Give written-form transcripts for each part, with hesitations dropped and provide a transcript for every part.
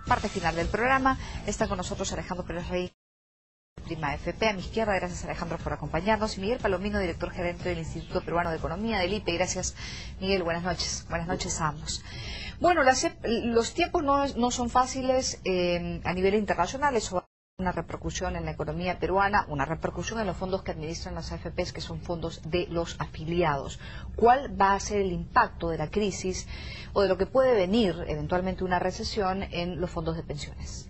parte final del programa. Está con nosotros Alejandro Pérez Rey, Prima FP. A mi izquierda, gracias Alejandro por acompañarnos. Y Miguel Palomino, director gerente del Instituto Peruano de Economía, del IPE. Gracias, Miguel. Buenas noches. Buenas noches a ambos. Bueno, los tiempos no son fáciles a nivel internacional. Eso va a tener una repercusión en la economía peruana, una repercusión en los fondos que administran las AFPs, que son fondos de los afiliados. ¿Cuál va a ser el impacto de la crisis o de lo que puede venir eventualmente una recesión en los fondos de pensiones?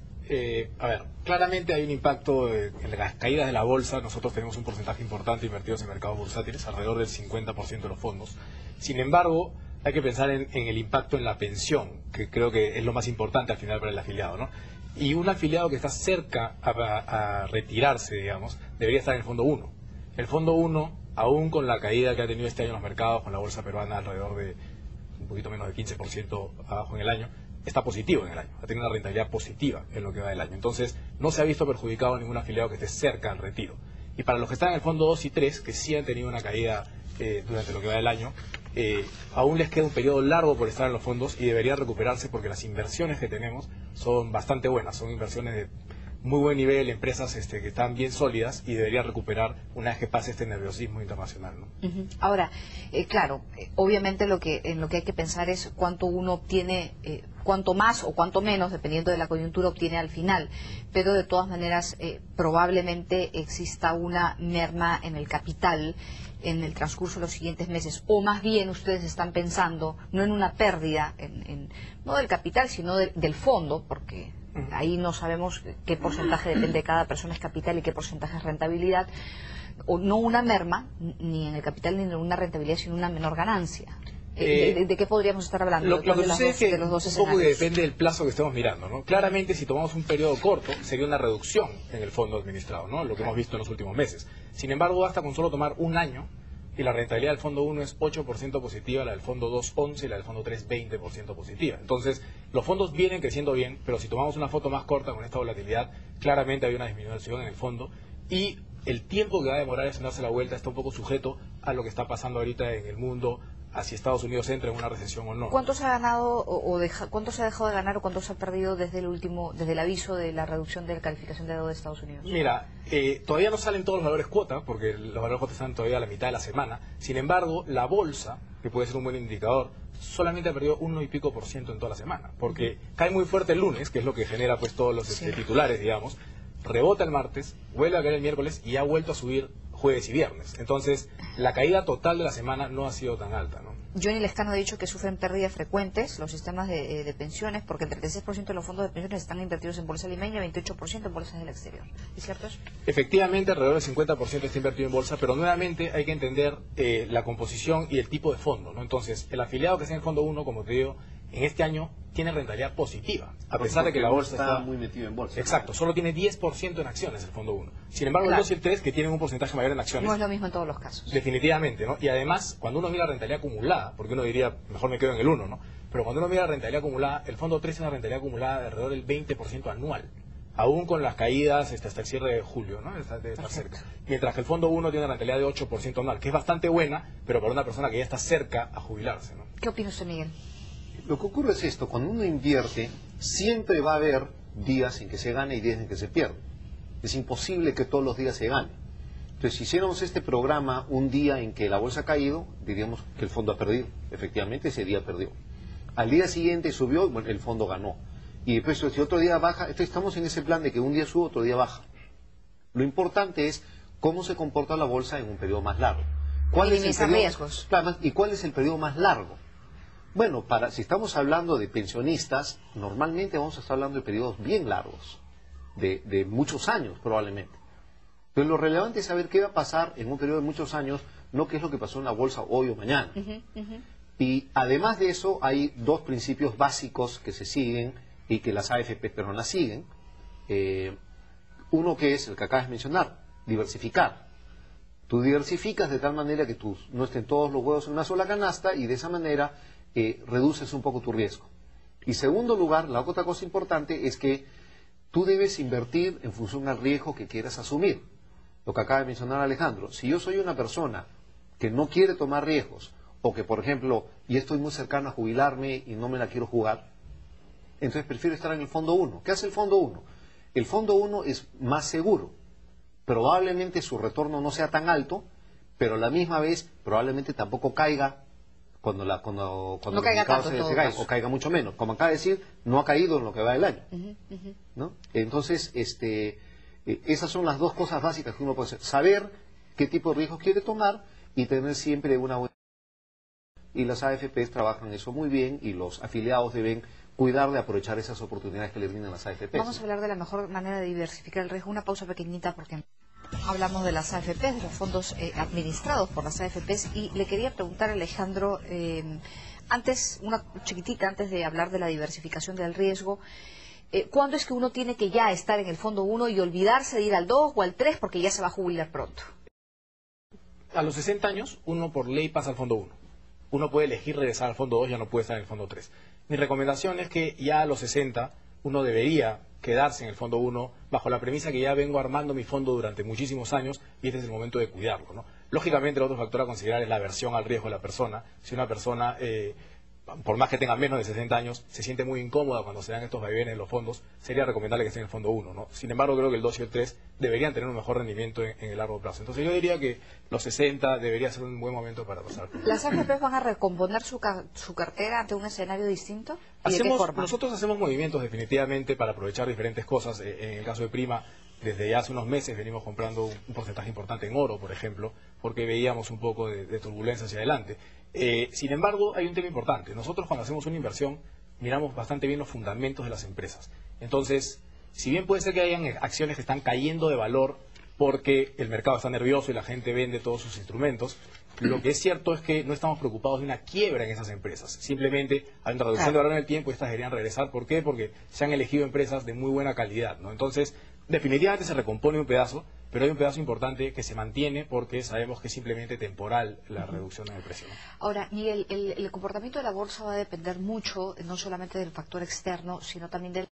Claramente hay un impacto en las caídas de la bolsa. Nosotros tenemos un porcentaje importante invertidos en mercados bursátiles, alrededor del 50% de los fondos. Sin embargo, hay que pensar en el impacto en la pensión, que creo que es lo más importante al final para el afiliado, ¿no? Y un afiliado que está cerca a retirarse, digamos, debería estar en el fondo 1. El fondo 1, aún con la caída que ha tenido este año en los mercados, con la bolsa peruana alrededor de un poquito menos de 15% abajo en el año, está positivo en el año, ha tenido una rentabilidad positiva en lo que va del año. Entonces, no se ha visto perjudicado ningún afiliado que esté cerca al retiro. Y para los que están en el fondo 2 y 3, que sí han tenido una caída durante lo que va del año, aún les queda un periodo largo por estar en los fondos y debería recuperarse porque las inversiones que tenemos son bastante buenas, son inversiones de muy buen nivel, empresas que están bien sólidas y debería recuperar una vez que pase este nerviosismo internacional, ¿no? Ahora, claro, obviamente en lo que hay que pensar es cuánto uno obtiene, cuánto más o cuánto menos, dependiendo de la coyuntura, obtiene al final. Pero de todas maneras, probablemente exista una merma en el capital en el transcurso de los siguientes meses. O más bien ustedes están pensando no en una pérdida, no del capital, sino del fondo, porque ahí no sabemos qué porcentaje depende de cada persona es capital y qué porcentaje es rentabilidad, o no una merma, ni en el capital ni en una rentabilidad, sino una menor ganancia. ¿De qué podríamos estar hablando? Lo que sucede es que de los dos un poco escenarios. depende del plazo que estemos mirando, ¿no? Claramente, si tomamos un periodo corto, sería una reducción en el fondo administrado, ¿no? Lo que hemos visto en los últimos meses. Sin embargo, basta con solo tomar un año y la rentabilidad del fondo 1 es 8% positiva, la del fondo 2 11% y la del fondo 3 20% positiva. Entonces, los fondos vienen creciendo bien, pero si tomamos una foto más corta con esta volatilidad, claramente hay una disminución en el fondo y el tiempo que va a demorar en darse la vuelta está un poco sujeto a lo que está pasando ahorita en el mundo, a si Estados Unidos entra en una recesión o no. ¿Cuánto se ha ganado cuánto se ha dejado de ganar o cuánto se ha perdido desde el aviso de la reducción de la calificación de deuda de Estados Unidos? Mira, todavía no salen todos los valores cuota, porque los valores cuota están todavía a la mitad de la semana. Sin embargo, la bolsa, que puede ser un buen indicador, solamente ha perdido 1 y pico % en toda la semana, porque cae muy fuerte el lunes, que es lo que genera pues todos los titulares, digamos, rebota el martes, vuelve a caer el miércoles y ha vuelto a subir jueves y viernes. Entonces, la caída total de la semana no ha sido tan alta, ¿no? Johnny Lescano ha dicho que sufren pérdidas frecuentes los sistemas de pensiones porque el 36% de los fondos de pensiones están invertidos en bolsa limeña y 28% en bolsas del exterior. ¿Es cierto eso? Efectivamente, alrededor del 50% está invertido en bolsa, pero nuevamente hay que entender la composición y el tipo de fondo, ¿no? Entonces, el afiliado que está en el fondo 1, como te digo, en este año tiene rentabilidad positiva, a pesar de que la bolsa está muy metido en bolsa. Exacto, solo tiene 10% en acciones el fondo 1. Sin embargo, el 2 y el 3, que tienen un porcentaje mayor en acciones, no es lo mismo en todos los casos. Definitivamente, ¿no? Y además, cuando uno mira la rentabilidad acumulada, porque uno diría, mejor me quedo en el 1, ¿no? Pero cuando uno mira la rentabilidad acumulada, el fondo 3 tiene una rentabilidad acumulada de alrededor del 20% anual, aún con las caídas hasta el cierre de julio, ¿no? Está cerca. Mientras que el fondo 1 tiene una rentabilidad de 8% anual, que es bastante buena, pero para una persona que ya está cerca a jubilarse, ¿no? ¿Qué opina usted, Miguel? Lo que ocurre es esto: cuando uno invierte, siempre va a haber días en que se gane y días en que se pierde. Es imposible que todos los días se gane. Entonces, si hiciéramos este programa un día en que la bolsa ha caído, diríamos que el fondo ha perdido. Efectivamente, ese día perdió. Al día siguiente subió, bueno, el fondo ganó. Y después, si otro día baja, estamos en ese plan de que un día sube, otro día baja. Lo importante es cómo se comporta la bolsa en un periodo más largo. Minimizar riesgos. Claro, ¿y cuál es el periodo más largo? Bueno, si estamos hablando de pensionistas, normalmente vamos a estar hablando de periodos bien largos, de muchos años probablemente. Pero lo relevante es saber qué va a pasar en un periodo de muchos años, no qué es lo que pasó en la bolsa hoy o mañana. Y además de eso, hay dos principios básicos que se siguen y que las AFP peruanas siguen. Uno que es el que acabas de mencionar, diversificar. Tú diversificas de tal manera que no estén todos los huevos en una sola canasta y de esa manera reduces un poco tu riesgo. Y segundo lugar, la otra cosa importante es que tú debes invertir en función al riesgo que quieras asumir. Lo que acaba de mencionar Alejandro, si yo soy una persona que no quiere tomar riesgos, o que por ejemplo, y estoy muy cercano a jubilarme y no me la quiero jugar, entonces prefiero estar en el fondo 1. ¿Qué hace el fondo 1? El fondo 1 es más seguro. Probablemente su retorno no sea tan alto, pero a la misma vez probablemente tampoco caiga cuando no el caiga mercado tanto, se caiga, o caiga mucho menos. Como acaba de decir, no ha caído en lo que va del año. ¿No? Entonces, esas son las dos cosas básicas que uno puede hacer. Saber qué tipo de riesgos quiere tomar y tener siempre una buena... Y las AFPs trabajan eso muy bien y los afiliados deben cuidar de aprovechar esas oportunidades que le brindan las AFPs. Vamos a hablar de la mejor manera de diversificar el riesgo. Una pausa pequeñita porque hablamos de las AFPs, de los fondos administrados por las AFPs, y le quería preguntar a Alejandro, antes, una chiquitita, antes de hablar de la diversificación del riesgo, ¿cuándo es que uno tiene que ya estar en el fondo 1 y olvidarse de ir al 2 o al 3 porque ya se va a jubilar pronto? A los 60 años, uno por ley pasa al fondo 1. Uno puede elegir regresar al fondo 2, ya no puede estar en el fondo 3. Mi recomendación es que ya a los 60 uno debería quedarse en el fondo 1 bajo la premisa que ya vengo armando mi fondo durante muchísimos años y este es el momento de cuidarlo, ¿no? Lógicamente, el otro factor a considerar es la aversión al riesgo de la persona. Si una persona, por más que tenga menos de 60 años, se siente muy incómoda cuando se dan estos vaivenes en los fondos, sería recomendable que esté en el fondo 1, ¿no? Sin embargo, creo que el 2 y el 3 deberían tener un mejor rendimiento en el largo plazo. Entonces yo diría que los 60 debería ser un buen momento para pasar. ¿Las AFPs van a recomponer su cartera ante un escenario distinto? ¿Y de qué forma? Nosotros hacemos movimientos definitivamente para aprovechar diferentes cosas. En el caso de Prima, desde ya hace unos meses venimos comprando un porcentaje importante en oro, por ejemplo, porque veíamos un poco de turbulencia hacia adelante. Sin embargo, hay un tema importante. Nosotros cuando hacemos una inversión miramos bastante bien los fundamentos de las empresas. Entonces, si bien puede ser que hayan acciones que están cayendo de valor porque el mercado está nervioso y la gente vende todos sus instrumentos, lo que es cierto es que no estamos preocupados de una quiebra en esas empresas. Simplemente hay una reducción de valor en el tiempo y estas deberían regresar. ¿Por qué? Porque se han elegido empresas de muy buena calidad, ¿no? Entonces, definitivamente se recompone un pedazo, pero hay un pedazo importante que se mantiene porque sabemos que es simplemente temporal la reducción en el precio, ¿no? Ahora, Miguel, el comportamiento de la bolsa va a depender mucho, no solamente del factor externo, sino también del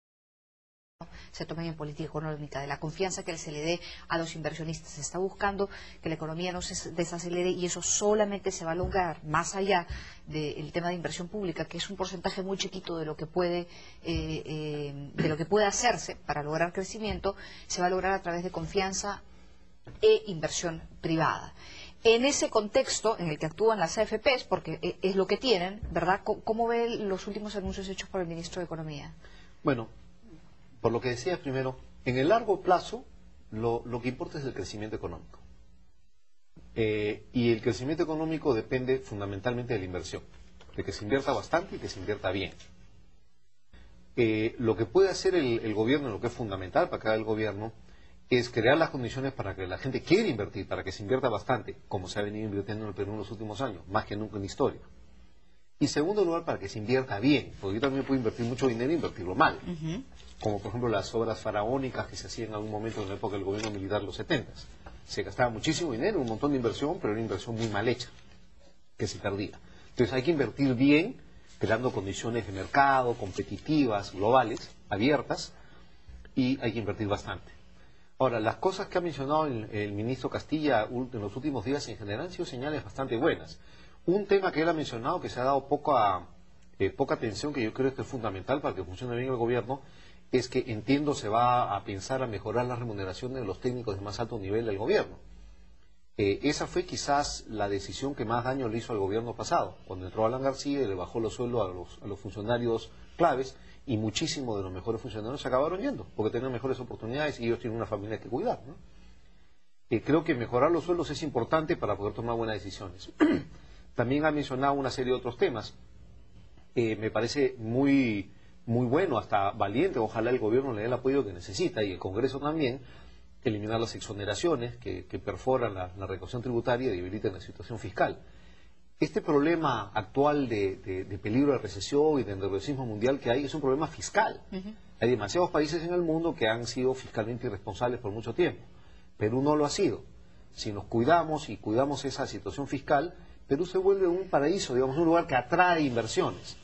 se tomen en política económica, de la confianza que se le dé a los inversionistas. Se está buscando que la economía no se desacelere y eso solamente se va a lograr más allá del tema de inversión pública, que es un porcentaje muy chiquito de lo que puede hacerse para lograr crecimiento. Se va a lograr a través de confianza e inversión privada. En ese contexto en el que actúan las AFPs, porque es lo que tienen, ¿verdad? ¿Cómo ve los últimos anuncios hechos por el ministro de Economía? Bueno, por lo que decías primero, en el largo plazo lo que importa es el crecimiento económico. Y el crecimiento económico depende fundamentalmente de la inversión, de que se invierta bastante y que se invierta bien. Lo que puede hacer el gobierno, lo que es fundamental para que haga el gobierno, es crear las condiciones para que la gente quiera invertir, para que se invierta bastante, como se ha venido invirtiendo en el Perú en los últimos años, más que nunca en la historia. Y en segundo lugar, para que se invierta bien, porque yo también puedo invertir mucho dinero e invertirlo mal. Como por ejemplo las obras faraónicas que se hacían en algún momento en la época del gobierno militar de los 70. Se gastaba muchísimo dinero, un montón de inversión, pero era una inversión muy mal hecha, que se perdía. Entonces hay que invertir bien, creando condiciones de mercado, competitivas, globales, abiertas, y hay que invertir bastante. Ahora, las cosas que ha mencionado el ministro Castilla en los últimos días en general han sido señales bastante buenas. Un tema que él ha mencionado que se ha dado poca atención, que yo creo que es fundamental para que funcione bien el gobierno, es que entiendo se va a pensar a mejorar la remuneración de los técnicos de más alto nivel del gobierno. Esa fue quizás la decisión que más daño le hizo al gobierno pasado, cuando entró Alan García y le bajó los sueldos a los funcionarios claves, y muchísimos de los mejores funcionarios se acabaron yendo, porque tenían mejores oportunidades y ellos tienen una familia que cuidar, ¿no? Creo que mejorar los sueldos es importante para poder tomar buenas decisiones. También ha mencionado una serie de otros temas. Me parece muy bueno, hasta valiente, ojalá el gobierno le dé el apoyo que necesita y el Congreso también, eliminar las exoneraciones que perforan la recaudación tributaria y debilitan la situación fiscal. Este problema actual de peligro de recesión y de nerviosismo mundial que hay es un problema fiscal. Hay demasiados países en el mundo que han sido fiscalmente irresponsables por mucho tiempo. Perú no lo ha sido. Si nos cuidamos y cuidamos esa situación fiscal, Perú se vuelve un paraíso, digamos, un lugar que atrae inversiones.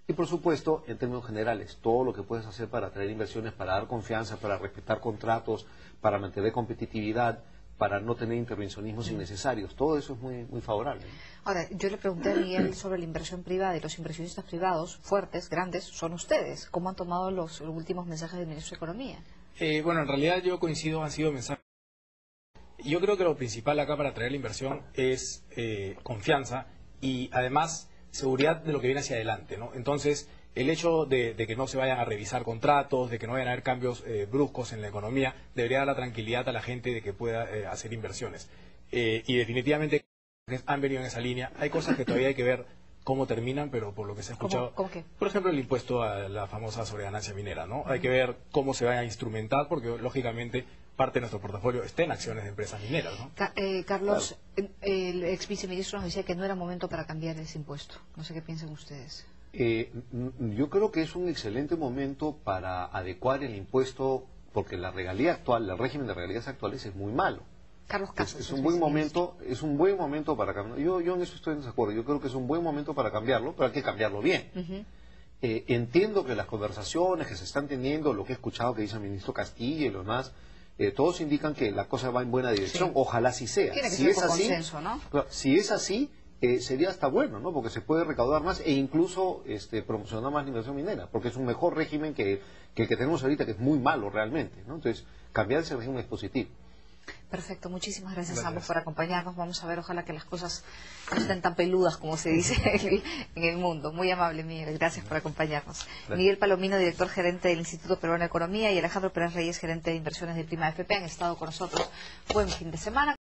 Y por supuesto, en términos generales, todo lo que puedes hacer para atraer inversiones, para dar confianza, para respetar contratos, para mantener competitividad, para no tener intervencionismos innecesarios. Todo eso es muy favorable. Ahora, yo le pregunté a Miguel sobre la inversión privada y los inversionistas privados fuertes, grandes, son ustedes. ¿Cómo han tomado los últimos mensajes del ministro de Economía? Bueno, en realidad yo coincido, han sido mensajes. Yo creo que lo principal acá para atraer la inversión es confianza y además seguridad de lo que viene hacia adelante, ¿no? Entonces, el hecho de que no se vayan a revisar contratos, de que no vayan a haber cambios bruscos en la economía, debería dar la tranquilidad a la gente de que pueda hacer inversiones. Y definitivamente han venido en esa línea. Hay cosas que todavía hay que ver cómo terminan, pero por lo que se ha escuchado, ¿Cómo qué? por ejemplo, el impuesto a la famosa sobreganancia minera, ¿no? Hay que ver cómo se va a instrumentar, porque lógicamente parte de nuestro portafolio está en acciones de empresas mineras, ¿no? Carlos, el ex viceministro nos decía que no era momento para cambiar ese impuesto. No sé qué piensan ustedes. Yo creo que es un excelente momento para adecuar el impuesto, porque la regalía actual, el régimen de regalías actuales es muy malo. Carlos Campos, es un buen momento para cambiarlo. Yo en eso estoy en desacuerdo. Yo creo que es un buen momento para cambiarlo, pero hay que cambiarlo bien. Entiendo que las conversaciones que se están teniendo, lo que he escuchado que dice el ministro Castillo y los demás, todos indican que la cosa va en buena dirección. Sí. Ojalá así sea. Tiene que si ser es por así, consenso, ¿no? Si es así, sería hasta bueno, ¿no? Porque se puede recaudar más e incluso promocionar más la inversión minera, porque es un mejor régimen que el que tenemos ahorita, que es muy malo realmente, ¿no? Entonces, cambiar ese régimen es positivo. Perfecto, muchísimas gracias a ambos por acompañarnos. Vamos a ver, ojalá que las cosas no estén tan peludas como se dice en el mundo. Muy amable, Miguel, gracias por acompañarnos. Gracias. Miguel Palomino, director gerente del Instituto Peruano de Economía, y Alejandro Pérez Reyes, gerente de inversiones de Prima AFP, han estado con nosotros. Buen fin de semana.